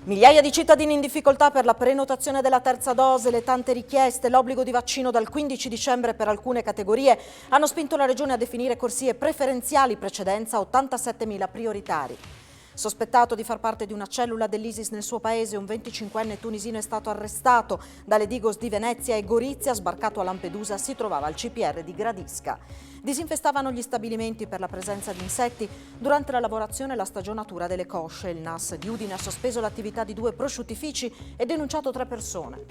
Migliaia di cittadini in difficoltà per la prenotazione della terza dose, le tante richieste, l'obbligo di vaccino dal 15 dicembre per alcune categorie hanno spinto la Regione a definire corsie preferenziali precedenza a 87.000 prioritari. Sospettato di far parte di una cellula dell'ISIS nel suo paese, un 25enne tunisino è stato arrestato dalle Digos di Venezia e Gorizia, sbarcato a Lampedusa, si trovava al CPR di Gradisca. Disinfestavano gli stabilimenti per la presenza di insetti. Durante la lavorazione e la stagionatura delle cosce, il NAS di Udine ha sospeso l'attività di 2 prosciuttifici e denunciato 3 persone.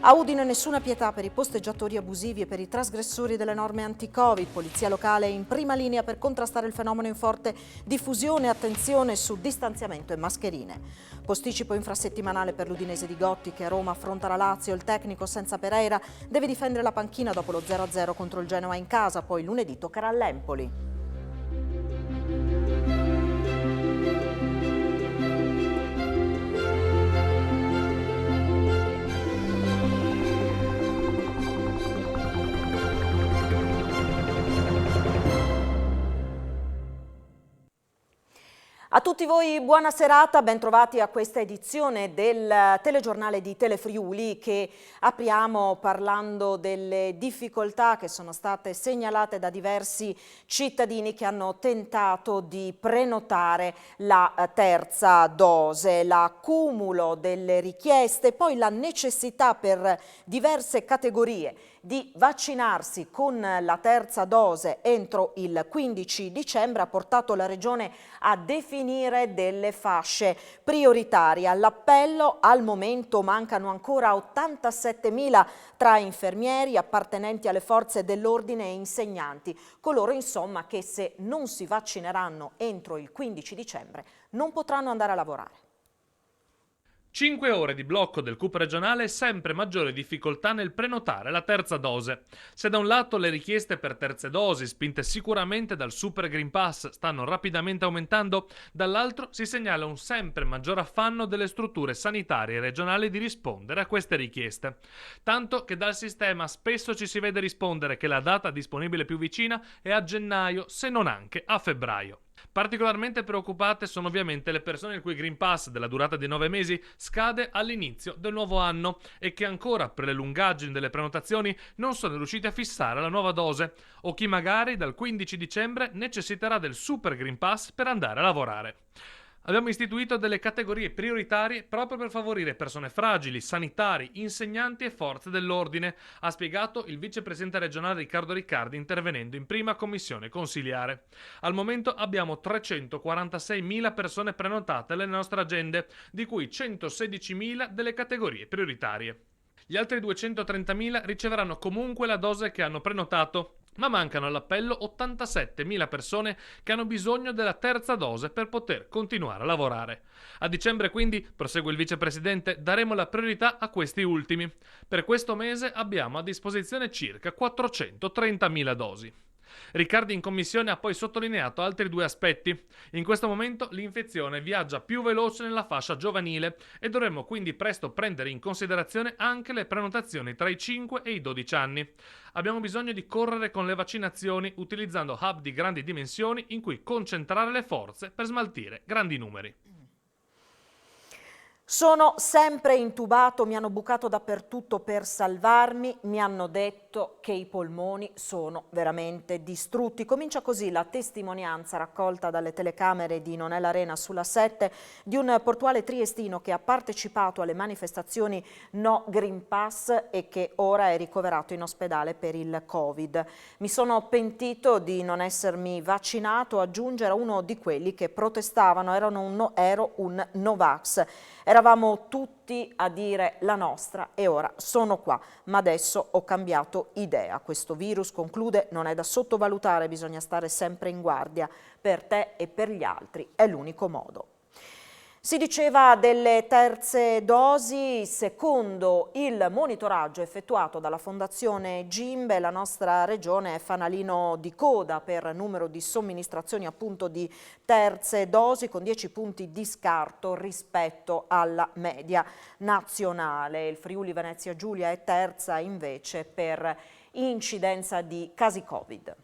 A Udine nessuna pietà per i posteggiatori abusivi e per i trasgressori delle norme anti-Covid. Polizia locale è in prima linea per contrastare il fenomeno in forte diffusione. Attenzione su distanziamento e mascherine. Posticipo infrasettimanale per l'Udinese di Gotti che a Roma affronta la Lazio. Il tecnico senza Pereira deve difendere la panchina dopo lo 0-0 contro il Genoa in casa, poi lunedì toccherà all'Empoli. A tutti voi buona serata, ben trovati a questa edizione del telegiornale di Telefriuli che apriamo parlando delle difficoltà che sono state segnalate da diversi cittadini che hanno tentato di prenotare la terza dose, l'accumulo delle richieste, poi la necessità per diverse categorie di vaccinarsi con la terza dose entro il 15 dicembre ha portato la Regione a definire delle fasce prioritarie. All'appello al momento mancano ancora 87.000 tra infermieri, appartenenti alle forze dell'ordine e insegnanti, coloro insomma che se non si vaccineranno entro il 15 dicembre non potranno andare a lavorare. 5 ore di blocco del CUP regionale e sempre maggiore difficoltà nel prenotare la terza dose. Se da un lato le richieste per terze dosi, spinte sicuramente dal Super Green Pass, stanno rapidamente aumentando, dall'altro si segnala un sempre maggior affanno delle strutture sanitarie regionali di rispondere a queste richieste. Tanto che dal sistema spesso ci si vede rispondere che la data disponibile più vicina è a gennaio, se non anche a febbraio. Particolarmente preoccupate sono ovviamente le persone il cui Green Pass della durata di 9 mesi scade all'inizio del nuovo anno e che ancora per le lungaggini delle prenotazioni non sono riusciti a fissare la nuova dose, o chi magari dal 15 dicembre necessiterà del Super Green Pass per andare a lavorare. Abbiamo istituito delle categorie prioritarie proprio per favorire persone fragili, sanitari, insegnanti e forze dell'ordine, ha spiegato il vicepresidente regionale Riccardo Riccardi intervenendo in prima commissione consiliare. Al momento abbiamo 346.000 persone prenotate alle nostre agende, di cui 116.000 delle categorie prioritarie. Gli altri 230.000 riceveranno comunque la dose che hanno prenotato, ma mancano all'appello 87.000 persone che hanno bisogno della terza dose per poter continuare a lavorare. A dicembre quindi, prosegue il vicepresidente, daremo la priorità a questi ultimi. Per questo mese abbiamo a disposizione circa 430.000 dosi. Riccardi in commissione ha poi sottolineato altri 2 aspetti. In questo momento l'infezione viaggia più veloce nella fascia giovanile e dovremmo quindi presto prendere in considerazione anche le prenotazioni tra i 5 e i 12 anni. Abbiamo bisogno di correre con le vaccinazioni utilizzando hub di grandi dimensioni in cui concentrare le forze per smaltire grandi numeri. Sono sempre intubato, mi hanno bucato dappertutto per salvarmi, mi hanno detto che i polmoni sono veramente distrutti. Comincia così la testimonianza raccolta dalle telecamere di Non è l'Arena sulla 7 di un portuale triestino che ha partecipato alle manifestazioni No Green Pass e che ora è ricoverato in ospedale per il Covid. Mi sono pentito di non essermi vaccinato, aggiunge, era uno di quelli che protestavano, ero un Novax. Eravamo tutti a dire la nostra e ora sono qua, ma adesso ho cambiato idea. Questo virus, conclude, non è da sottovalutare, bisogna stare sempre in guardia. Per te e per gli altri è l'unico modo. Si diceva delle terze dosi, secondo il monitoraggio effettuato dalla Fondazione Gimbe, la nostra regione è fanalino di coda per numero di somministrazioni appunto di terze dosi, con 10 punti di scarto rispetto alla media nazionale. Il Friuli Venezia Giulia è terza invece per incidenza di casi Covid.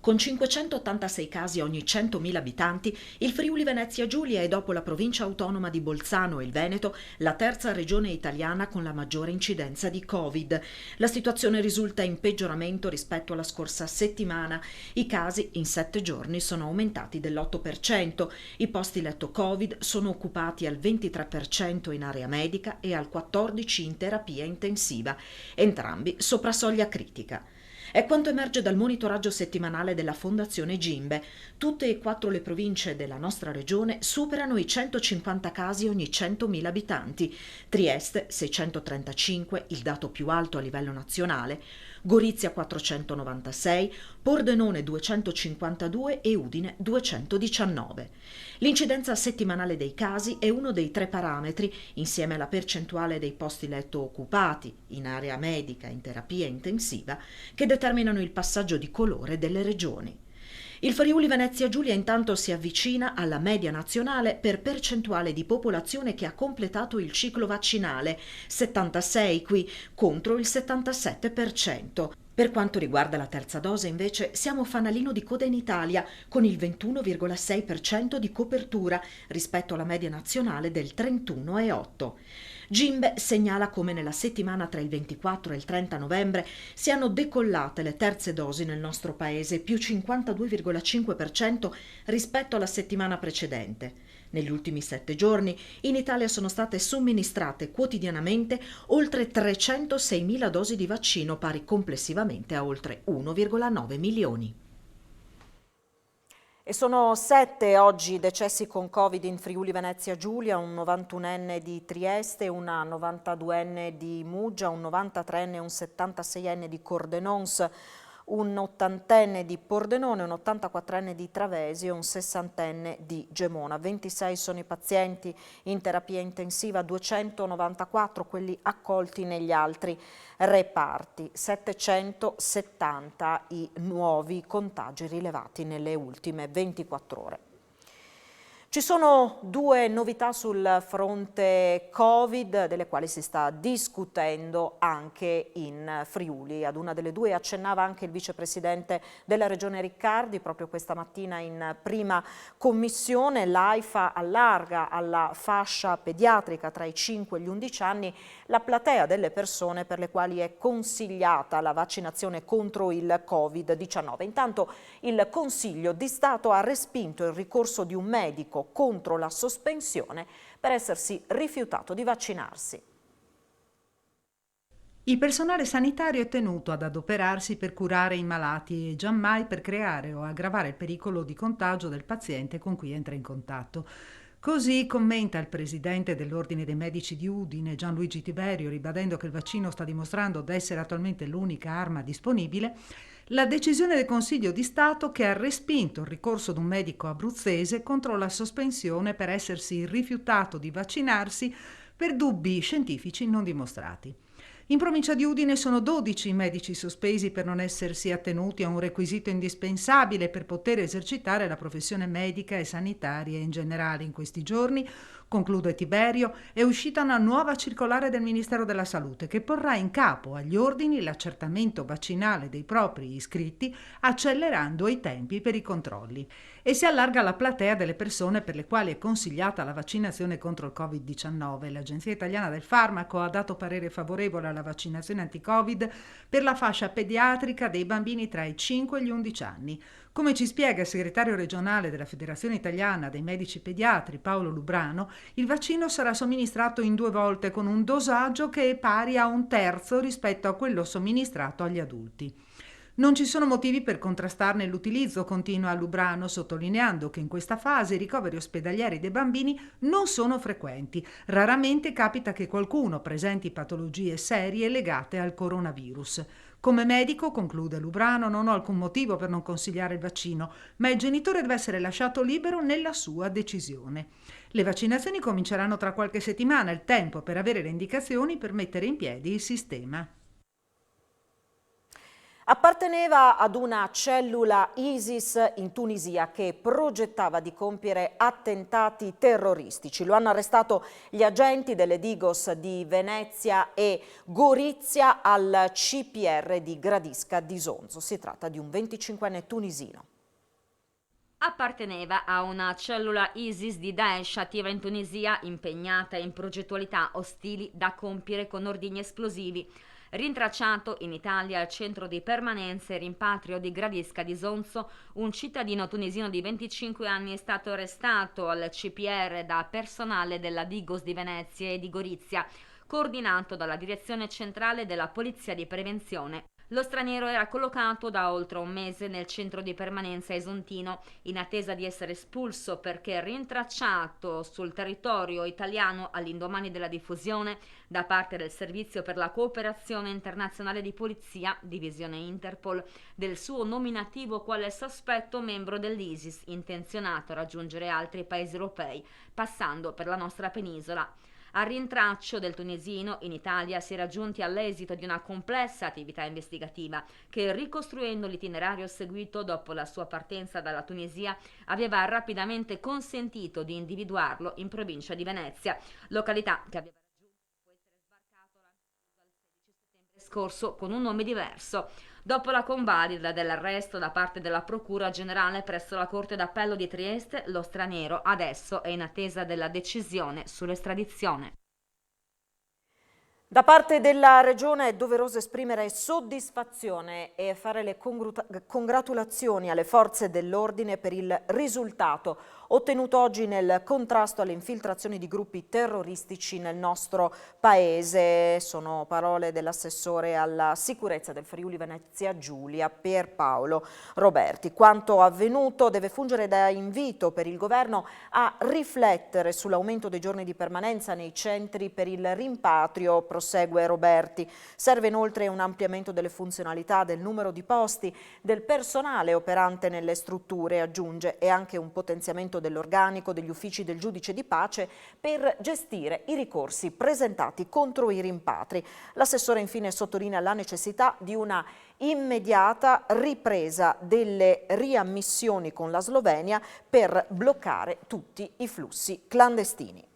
Con 586 casi ogni 100.000 abitanti, il Friuli Venezia Giulia è, dopo la provincia autonoma di Bolzano e il Veneto, la terza regione italiana con la maggiore incidenza di Covid. La situazione risulta in peggioramento rispetto alla scorsa settimana. I casi in 7 giorni sono aumentati dell'8%. I posti letto Covid sono occupati al 23% in area medica e al 14% in terapia intensiva, entrambi sopra soglia critica. È quanto emerge dal monitoraggio settimanale della Fondazione Gimbe. Tutte e 4 le province della nostra regione superano i 150 casi ogni 100.000 abitanti. Trieste 635, il dato più alto a livello nazionale, Gorizia 496, Pordenone 252 e Udine 219. L'incidenza settimanale dei casi è uno dei 3 parametri, insieme alla percentuale dei posti letto occupati in area medica e in terapia intensiva, che determinano il passaggio di colore delle regioni. Il Friuli Venezia Giulia intanto si avvicina alla media nazionale per percentuale di popolazione che ha completato il ciclo vaccinale, 76 qui contro il 77%. Per quanto riguarda la terza dose, invece, siamo fanalino di coda in Italia, con il 21,6% di copertura rispetto alla media nazionale del 31,8%. Gimbe segnala come nella settimana tra il 24 e il 30 novembre siano decollate le terze dosi nel nostro paese, più 52,5% rispetto alla settimana precedente. Negli ultimi 7 giorni in Italia sono state somministrate quotidianamente oltre 306.000 dosi di vaccino, pari complessivamente a oltre 1,9 milioni. E sono 7 oggi decessi con Covid in Friuli Venezia Giulia, un 91enne di Trieste, una 92enne di Muggia, un 93enne e un 76enne di Cordenons, un 80enne di Pordenone, un 84enne di Travesi e un 60enne di Gemona. 26 sono i pazienti in terapia intensiva, 294 quelli accolti negli altri reparti, 770 i nuovi contagi rilevati nelle ultime 24 ore. Ci sono 2 novità sul fronte Covid, delle quali si sta discutendo anche in Friuli. Ad una delle 2 accennava anche il vicepresidente della Regione Riccardi proprio questa mattina in prima commissione. L'AIFA allarga alla fascia pediatrica tra i 5 e gli 11 anni la platea delle persone per le quali è consigliata la vaccinazione contro il Covid-19. Intanto il Consiglio di Stato ha respinto il ricorso di un medico contro la sospensione per essersi rifiutato di vaccinarsi. Il personale sanitario è tenuto ad adoperarsi per curare i malati e giammai per creare o aggravare il pericolo di contagio del paziente con cui entra in contatto. Così commenta il presidente dell'Ordine dei Medici di Udine, Gianluigi Tiberio, ribadendo che il vaccino sta dimostrando di essere attualmente l'unica arma disponibile, la decisione del Consiglio di Stato che ha respinto il ricorso di un medico abruzzese contro la sospensione per essersi rifiutato di vaccinarsi per dubbi scientifici non dimostrati. In provincia di Udine sono 12 i medici sospesi per non essersi attenuti a un requisito indispensabile per poter esercitare la professione medica e sanitaria in generale. In questi giorni, conclude Tiberio, è uscita una nuova circolare del Ministero della Salute che porrà in capo agli ordini l'accertamento vaccinale dei propri iscritti, accelerando i tempi per i controlli. E si allarga la platea delle persone per le quali è consigliata la vaccinazione contro il Covid-19. L'Agenzia Italiana del Farmaco ha dato parere favorevole alla vaccinazione anti-Covid per la fascia pediatrica dei bambini tra i 5 e gli 11 anni. Come ci spiega il segretario regionale della Federazione Italiana dei Medici Pediatri, Paolo Lubrano, il vaccino sarà somministrato in 2 volte con un dosaggio che è pari a 1/3 rispetto a quello somministrato agli adulti. Non ci sono motivi per contrastarne l'utilizzo, continua Lubrano, sottolineando che in questa fase i ricoveri ospedalieri dei bambini non sono frequenti. Raramente capita che qualcuno presenti patologie serie legate al coronavirus. Come medico, conclude Lubrano, non ho alcun motivo per non consigliare il vaccino, ma il genitore deve essere lasciato libero nella sua decisione. Le vaccinazioni cominceranno tra qualche settimana, il tempo per avere le indicazioni per mettere in piedi il sistema. Apparteneva ad una cellula ISIS in Tunisia che progettava di compiere attentati terroristici. Lo hanno arrestato gli agenti delle Digos di Venezia e Gorizia al CPR di Gradisca di Sonzo. Si tratta di un 25enne tunisino. Apparteneva a una cellula ISIS di Daesh attiva in Tunisia, impegnata in progettualità ostili da compiere con ordigni esplosivi. Rintracciato in Italia al centro di permanenza e rimpatrio di Gradisca di Sonzo, un cittadino tunisino di 25 anni è stato arrestato al CPR da personale della Digos di Venezia e di Gorizia, coordinato dalla Direzione Centrale della Polizia di Prevenzione. Lo straniero era collocato da oltre un mese nel centro di permanenza esontino, in attesa di essere espulso perché rintracciato sul territorio italiano all'indomani della diffusione da parte del Servizio per la Cooperazione Internazionale di Polizia, divisione Interpol, del suo nominativo quale sospetto membro dell'ISIS, intenzionato a raggiungere altri paesi europei, passando per la nostra penisola. Al rintraccio del tunisino in Italia si era giunti all'esito di una complessa attività investigativa che, ricostruendo l'itinerario seguito dopo la sua partenza dalla Tunisia, aveva rapidamente consentito di individuarlo in provincia di Venezia, località che aveva raggiunto dopo essere sbarcato a Lampedusa il 16 settembre scorso con un nome diverso. Dopo la convalida dell'arresto da parte della Procura Generale presso la Corte d'Appello di Trieste, lo straniero adesso è in attesa della decisione sull'estradizione. Da parte della Regione è doveroso esprimere soddisfazione e fare le congratulazioni alle forze dell'ordine per il risultato ottenuto oggi nel contrasto alle infiltrazioni di gruppi terroristici nel nostro paese. Sono parole dell'assessore alla sicurezza del Friuli Venezia Giulia, Pierpaolo Roberti. Quanto avvenuto deve fungere da invito per il governo a riflettere sull'aumento dei giorni di permanenza nei centri per il rimpatrio, prosegue Roberti. Serve inoltre un ampliamento delle funzionalità, del numero di posti, del personale operante nelle strutture, aggiunge, e anche un potenziamento dell'organico degli uffici del giudice di pace per gestire i ricorsi presentati contro i rimpatri. L'assessore infine sottolinea la necessità di una immediata ripresa delle riammissioni con la Slovenia per bloccare tutti i flussi clandestini.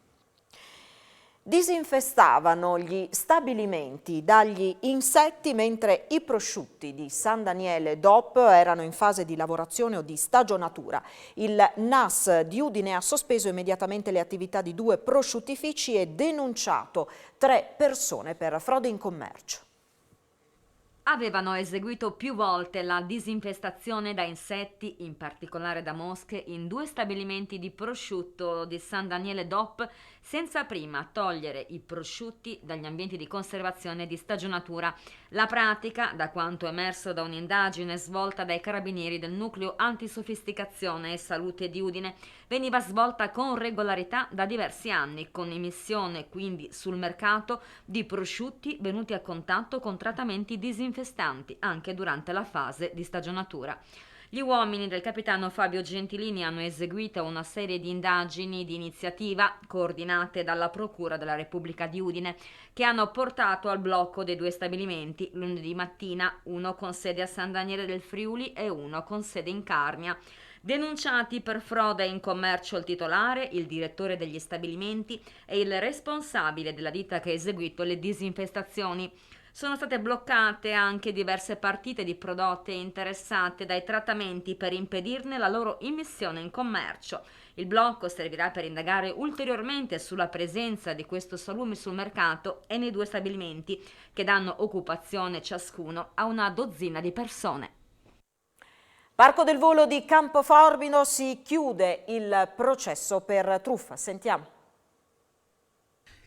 Disinfestavano gli stabilimenti dagli insetti mentre i prosciutti di San Daniele DOP erano in fase di lavorazione o di stagionatura. Il NAS di Udine ha sospeso immediatamente le attività di 2 prosciuttifici e denunciato 3 persone per frode in commercio. Avevano eseguito più volte la disinfestazione da insetti, in particolare da mosche, in 2 stabilimenti di prosciutto di San Daniele DOP, senza prima togliere i prosciutti dagli ambienti di conservazione e di stagionatura. La pratica, da quanto emerso da un'indagine svolta dai carabinieri del nucleo antisofisticazione e salute di Udine, veniva svolta con regolarità da diversi anni, con emissione quindi sul mercato di prosciutti venuti a contatto con trattamenti disinfestanti anche durante la fase di stagionatura. Gli uomini del capitano Fabio Gentilini hanno eseguito una serie di indagini di iniziativa coordinate dalla Procura della Repubblica di Udine che hanno portato al blocco dei 2 stabilimenti lunedì mattina, uno con sede a San Daniele del Friuli e uno con sede in Carnia. Denunciati per frode in commercio il titolare, il direttore degli stabilimenti e il responsabile della ditta che ha eseguito le disinfestazioni. Sono state bloccate anche diverse partite di prodotti interessate dai trattamenti per impedirne la loro immissione in commercio. Il blocco servirà per indagare ulteriormente sulla presenza di questo salume sul mercato e nei 2 stabilimenti, che danno occupazione ciascuno a una dozzina di persone. Parco del Volo di Campoformido, si chiude il processo per truffa. Sentiamo.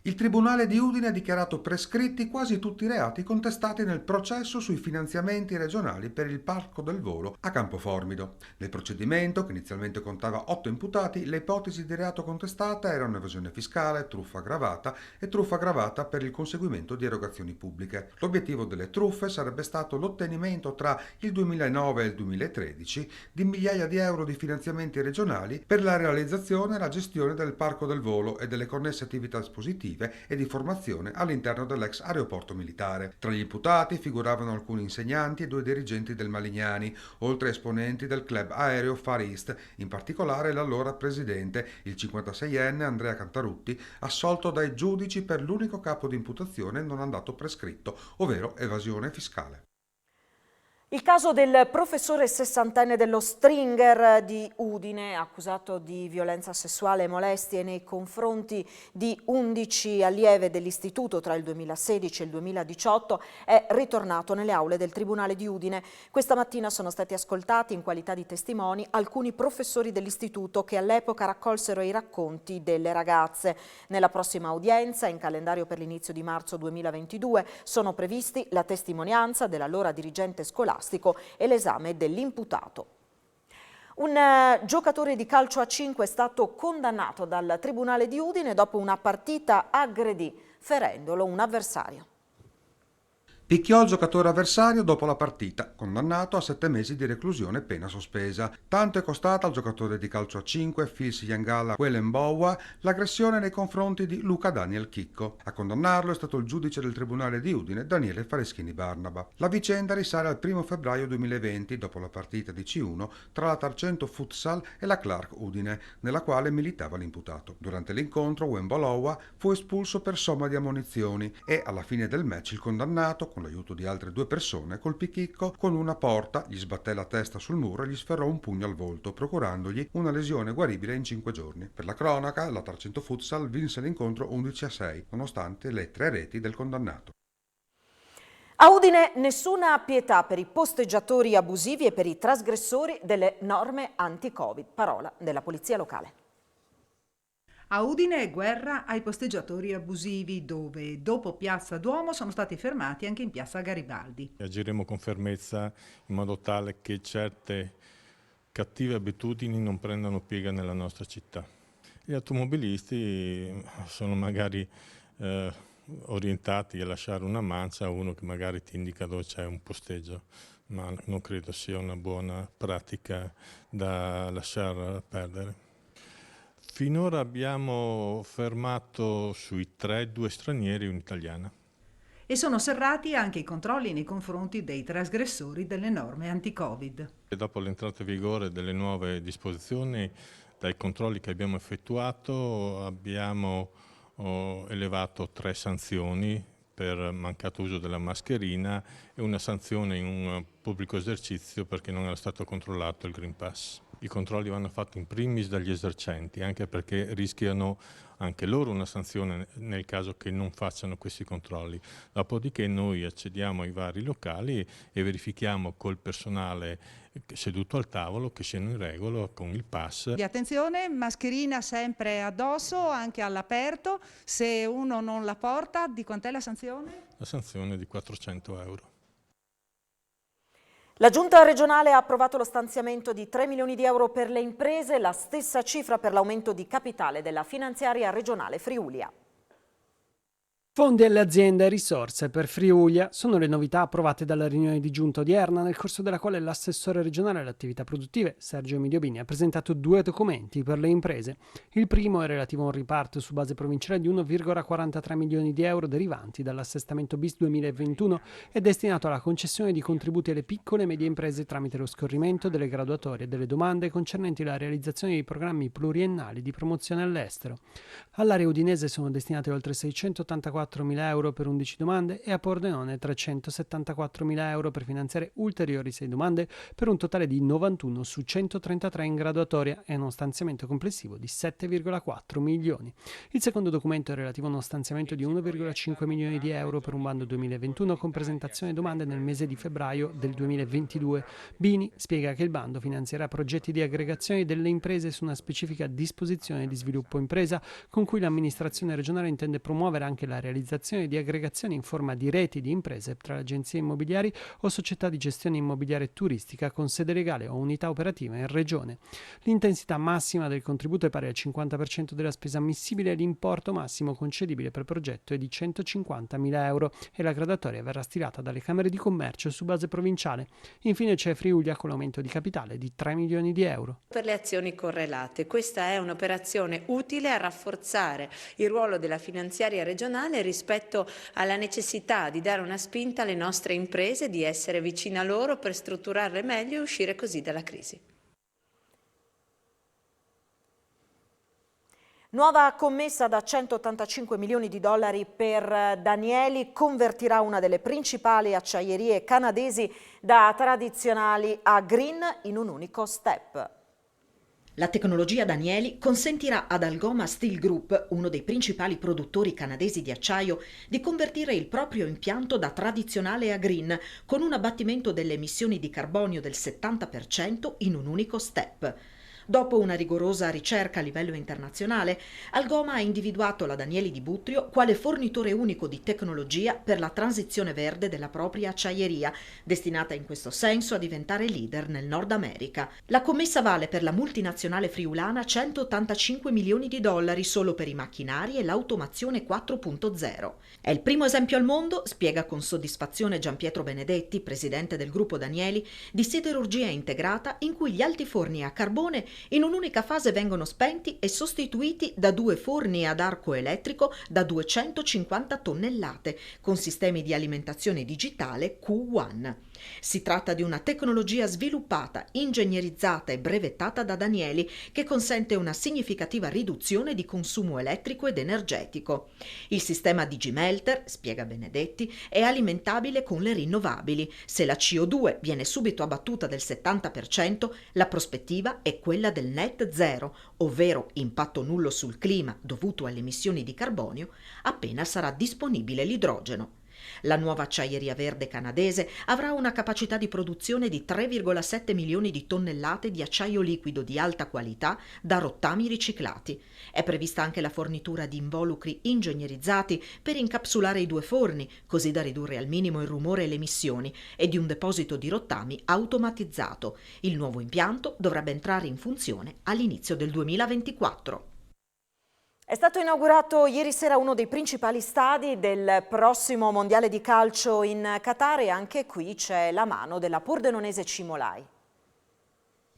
Il Tribunale di Udine ha dichiarato prescritti quasi tutti i reati contestati nel processo sui finanziamenti regionali per il Parco del Volo a Campoformido. Nel procedimento, che inizialmente contava 8 imputati, le ipotesi di reato contestate erano evasione fiscale, truffa aggravata e truffa aggravata per il conseguimento di erogazioni pubbliche. L'obiettivo delle truffe sarebbe stato l'ottenimento tra il 2009 e il 2013 di migliaia di euro di finanziamenti regionali per la realizzazione e la gestione del Parco del Volo e delle connesse attività espositive formative e di formazione all'interno dell'ex aeroporto militare. Tra gli imputati figuravano alcuni insegnanti e 2 dirigenti del Malignani, oltre a esponenti del club aereo Far East, in particolare l'allora presidente, il 56enne Andrea Cantarutti, assolto dai giudici per l'unico capo di imputazione non andato prescritto, ovvero evasione fiscale. Il caso del professore sessantenne dello Stringer di Udine, accusato di violenza sessuale e molestie nei confronti di 11 allieve dell'istituto tra il 2016 e il 2018, è ritornato nelle aule del Tribunale di Udine. Questa mattina sono stati ascoltati in qualità di testimoni alcuni professori dell'istituto che all'epoca raccolsero i racconti delle ragazze. Nella prossima udienza, in calendario per l'inizio di marzo 2022, sono previsti la testimonianza dell'allora dirigente scolastico e l'esame dell'imputato. Un giocatore di calcio a 5 è stato condannato dal Tribunale di Udine dopo una partita aggredì, ferendolo un avversario. Picchiò il giocatore avversario dopo la partita, condannato a 7 mesi di reclusione pena sospesa. Tanto è costata al giocatore di calcio a 5 Fils Yangala Welembowa l'aggressione nei confronti di Luca Daniel Chicco. A condannarlo è stato il giudice del Tribunale di Udine Daniele Fareschini Barnaba. La vicenda risale al 1 febbraio 2020, dopo la partita di C1 tra la Tarcento Futsal e la Clark Udine, nella quale militava l'imputato. Durante l'incontro Welembowa fu espulso per somma di ammonizioni e alla fine del match il condannato, con l'aiuto di altre 2 persone, colpì Chicco con una porta, gli sbatté la testa sul muro e gli sferrò un pugno al volto, procurandogli una lesione guaribile in 5 giorni. Per la cronaca, la Tarcento Futsal vinse l'incontro 11-6, nonostante le 3 reti del condannato. A Udine nessuna pietà per i posteggiatori abusivi e per i trasgressori delle norme anti-Covid. Parola della polizia locale. A Udine è guerra ai posteggiatori abusivi, dove dopo Piazza Duomo sono stati fermati anche in Piazza Garibaldi. Agiremo con fermezza in modo tale che certe cattive abitudini non prendano piega nella nostra città. Gli automobilisti sono magari orientati a lasciare una mancia a uno che magari ti indica dove c'è un posteggio, ma non credo sia una buona pratica da lasciar perdere. Finora abbiamo fermato sui 3 2 stranieri e un'italiana. E sono serrati anche i controlli nei confronti dei trasgressori delle norme anti-Covid. E dopo l'entrata in vigore delle nuove disposizioni, dai controlli che abbiamo effettuato, abbiamo elevato 3 sanzioni per mancato uso della mascherina e una sanzione in un pubblico esercizio perché non era stato controllato il Green Pass. I controlli vanno fatti in primis dagli esercenti, anche perché rischiano anche loro una sanzione nel caso che non facciano questi controlli. Dopodiché noi accediamo ai vari locali e verifichiamo col personale seduto al tavolo che siano in regola con il pass. Di attenzione, mascherina sempre addosso, anche all'aperto. Se uno non la porta, di quant'è la sanzione? La sanzione è di 400 euro. La Giunta regionale ha approvato lo stanziamento di 3 milioni di euro per le imprese, la stessa cifra per l'aumento di capitale della finanziaria regionale Friulia. Fondi alle aziende e risorse per Friulia sono le novità approvate dalla riunione di giunta odierna, nel corso della quale l'assessore regionale alle attività produttive, Sergio Emilio Bini, ha presentato 2 documenti per le imprese. Il primo è relativo a un riparto su base provinciale di 1,43 milioni di euro derivanti dall'assestamento bis 2021 e destinato alla concessione di contributi alle piccole e medie imprese tramite lo scorrimento delle graduatorie e delle domande concernenti la realizzazione di programmi pluriennali di promozione all'estero. All'area udinese sono destinate oltre 684.000 euro per 11 domande e a Pordenone 374.000 euro per finanziare ulteriori 6 domande per un totale di 91 su 133 in graduatoria e uno stanziamento complessivo di 7,4 milioni. Il secondo documento è relativo a uno stanziamento di 1,5 milioni di euro per un bando 2021 con presentazione domande nel mese di febbraio del 2022. Bini spiega che il bando finanzierà progetti di aggregazione delle imprese su una specifica disposizione di sviluppo impresa con cui l'amministrazione regionale intende promuovere anche la realizzazione realizzazione di aggregazioni in forma di reti di imprese tra agenzie immobiliari o società di gestione immobiliare turistica con sede legale o unità operativa in regione. L'intensità massima del contributo è pari al 50% della spesa ammissibile e l'importo massimo concedibile per progetto è di 150.000 euro e la graduatoria verrà stilata dalle Camere di Commercio su base provinciale. Infine c'è Friulia con l'aumento di capitale di 3 milioni di euro. Per le azioni correlate, questa è un'operazione utile a rafforzare il ruolo della finanziaria regionale rispetto alla necessità di dare una spinta alle nostre imprese, di essere vicine a loro per strutturarle meglio e uscire così dalla crisi. Nuova commessa da 185 milioni di dollari per Danieli convertirà una delle principali acciaierie canadesi da tradizionali a green in un unico step. La tecnologia Danieli consentirà ad Algoma Steel Group, uno dei principali produttori canadesi di acciaio, di convertire il proprio impianto da tradizionale a green, con un abbattimento delle emissioni di carbonio del 70% in un unico step. Dopo una rigorosa ricerca a livello internazionale, Algoma ha individuato la Danieli di Butrio quale fornitore unico di tecnologia per la transizione verde della propria acciaieria, destinata in questo senso a diventare leader nel Nord America. La commessa vale per la multinazionale friulana 185 milioni di dollari solo per i macchinari e l'automazione 4.0. È il primo esempio al mondo, spiega con soddisfazione Gianpietro Benedetti, presidente del gruppo Danieli, di siderurgia integrata in cui gli altiforni a carbone in un'unica fase vengono spenti e sostituiti da 2 forni ad arco elettrico da 250 tonnellate con sistemi di alimentazione digitale Q1. Si tratta di una tecnologia sviluppata, ingegnerizzata e brevettata da Danieli che consente una significativa riduzione di consumo elettrico ed energetico. Il sistema Digimelter, spiega Benedetti, è alimentabile con le rinnovabili. Se la CO2 viene subito abbattuta del 70%, la prospettiva è quella del net zero, ovvero impatto nullo sul clima dovuto alle emissioni di carbonio, appena sarà disponibile l'idrogeno. La nuova acciaieria verde canadese avrà una capacità di produzione di 3,7 milioni di tonnellate di acciaio liquido di alta qualità da rottami riciclati. È prevista anche la fornitura di involucri ingegnerizzati per incapsulare i 2 forni, così da ridurre al minimo il rumore e le emissioni, e di un deposito di rottami automatizzato. Il nuovo impianto dovrebbe entrare in funzione all'inizio del 2024. È stato inaugurato ieri sera uno dei principali stadi del prossimo mondiale di calcio in Qatar e anche qui c'è la mano della pordenonese Cimolai.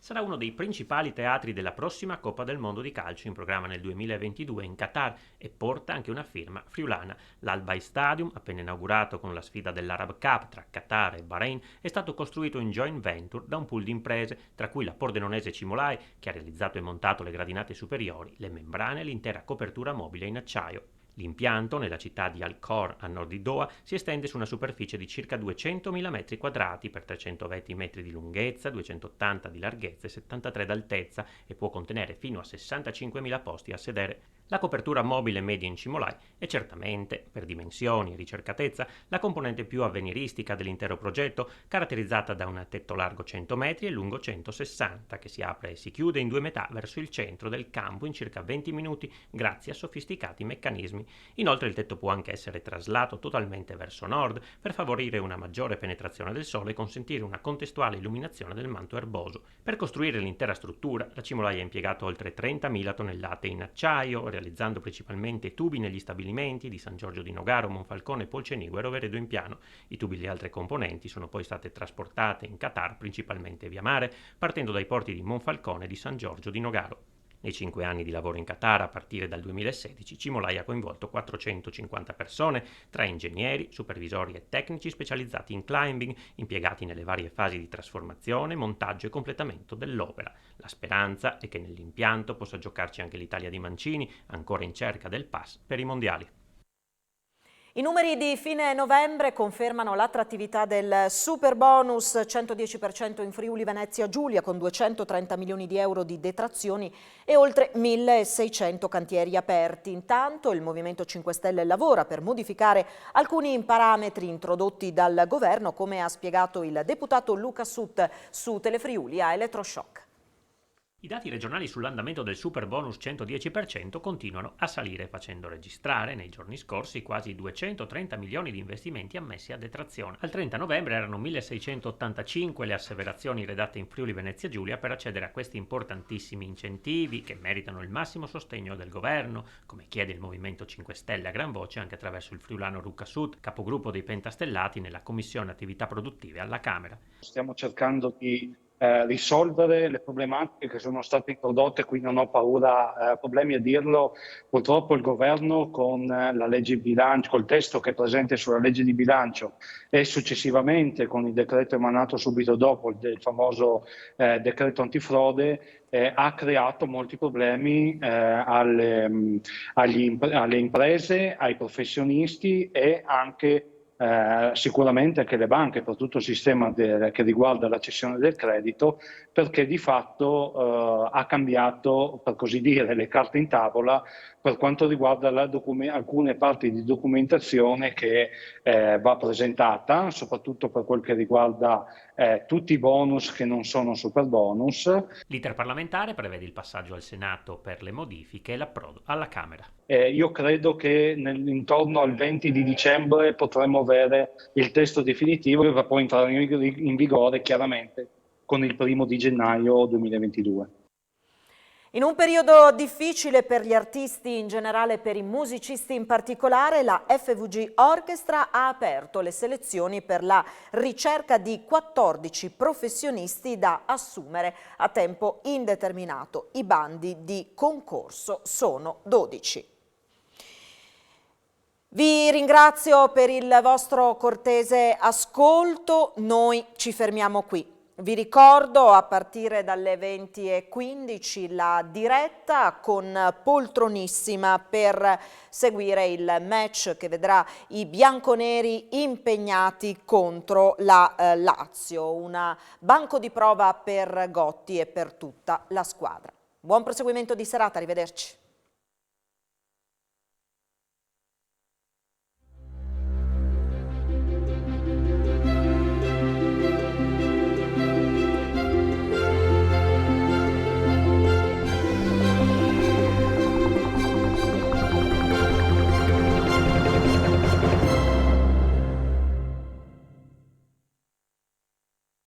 Sarà uno dei principali teatri della prossima Coppa del Mondo di calcio in programma nel 2022 in Qatar e porta anche una firma friulana. L'Al-Bay Stadium, appena inaugurato con la sfida dell'Arab Cup tra Qatar e Bahrain, è stato costruito in joint venture da un pool di imprese, tra cui la pordenonese Cimolai, che ha realizzato e montato le gradinate superiori, le membrane e l'intera copertura mobile in acciaio. L'impianto, nella città di Al-Khor, a nord di Doha, si estende su una superficie di circa 200.000 metri quadrati per 320 metri di lunghezza, 280 di larghezza e 73 d'altezza e può contenere fino a 65.000 posti a sedere. La copertura mobile Made in Cimolai è certamente, per dimensioni e ricercatezza, la componente più avveniristica dell'intero progetto, caratterizzata da un tetto largo 100 metri e lungo 160, che si apre e si chiude in 2 metà verso il centro del campo in circa 20 minuti grazie a sofisticati meccanismi. Inoltre il tetto può anche essere traslato totalmente verso nord per favorire una maggiore penetrazione del sole e consentire una contestuale illuminazione del manto erboso. Per costruire l'intera struttura, la Cimolai ha impiegato oltre 30.000 tonnellate in acciaio, realizzando principalmente tubi negli stabilimenti di San Giorgio di Nogaro, Monfalcone, Polcenigo e Roveredo in Piano. I tubi e le altre componenti sono poi state trasportate in Qatar, principalmente via mare, partendo dai porti di Monfalcone e di San Giorgio di Nogaro. Nei 5 anni di lavoro in Qatar, a partire dal 2016, Cimolai ha coinvolto 450 persone, tra ingegneri, supervisori e tecnici specializzati in climbing, impiegati nelle varie fasi di trasformazione, montaggio e completamento dell'opera. La speranza è che nell'impianto possa giocarci anche l'Italia di Mancini, ancora in cerca del pass per i mondiali. I numeri di fine novembre confermano l'attrattività del super bonus 110% in Friuli Venezia Giulia con 230 milioni di euro di detrazioni e oltre 1.600 cantieri aperti. Intanto il Movimento 5 Stelle lavora per modificare alcuni parametri introdotti dal governo, come ha spiegato il deputato Luca Sut su Telefriuli a Elettroshock. I dati regionali sull'andamento del super bonus 110% continuano a salire, facendo registrare nei giorni scorsi quasi 230 milioni di investimenti ammessi a detrazione. Al 30 novembre erano 1685 le asseverazioni redatte in Friuli Venezia Giulia per accedere a questi importantissimi incentivi che meritano il massimo sostegno del governo, come chiede il Movimento 5 Stelle a gran voce anche attraverso il friulano Luca Sud, capogruppo dei Pentastellati nella Commissione Attività Produttive alla Camera. Stiamo cercando di risolvere le problematiche che sono state introdotte, qui non ho paura, problemi a dirlo, purtroppo il governo con la legge di bilancio, col testo che è presente sulla legge di bilancio e successivamente con il decreto emanato subito dopo, il famoso decreto antifrode, ha creato molti problemi alle imprese, ai professionisti e anche sicuramente anche le banche per tutto il sistema che riguarda la cessione del credito, perché di fatto ha cambiato, per così dire, le carte in tavola per quanto riguarda alcune parti di documentazione che va presentata, soprattutto per quel che riguarda tutti i bonus che non sono super bonus. L'iter parlamentare prevede il passaggio al Senato per le modifiche e l'approdo alla Camera. Io credo che intorno al 20 di dicembre potremo avere il testo definitivo che va poi entrare in vigore chiaramente con il 1° di gennaio 2022. In un periodo difficile per gli artisti in generale e per i musicisti in particolare, la FVG Orchestra ha aperto le selezioni per la ricerca di 14 professionisti da assumere a tempo indeterminato. I bandi di concorso sono 12. Vi ringrazio per il vostro cortese ascolto, noi ci fermiamo qui. Vi ricordo a partire dalle 20:15 la diretta con Poltronissima per seguire il match che vedrà i bianconeri impegnati contro la Lazio, un banco di prova per Gotti e per tutta la squadra. Buon proseguimento di serata, arrivederci.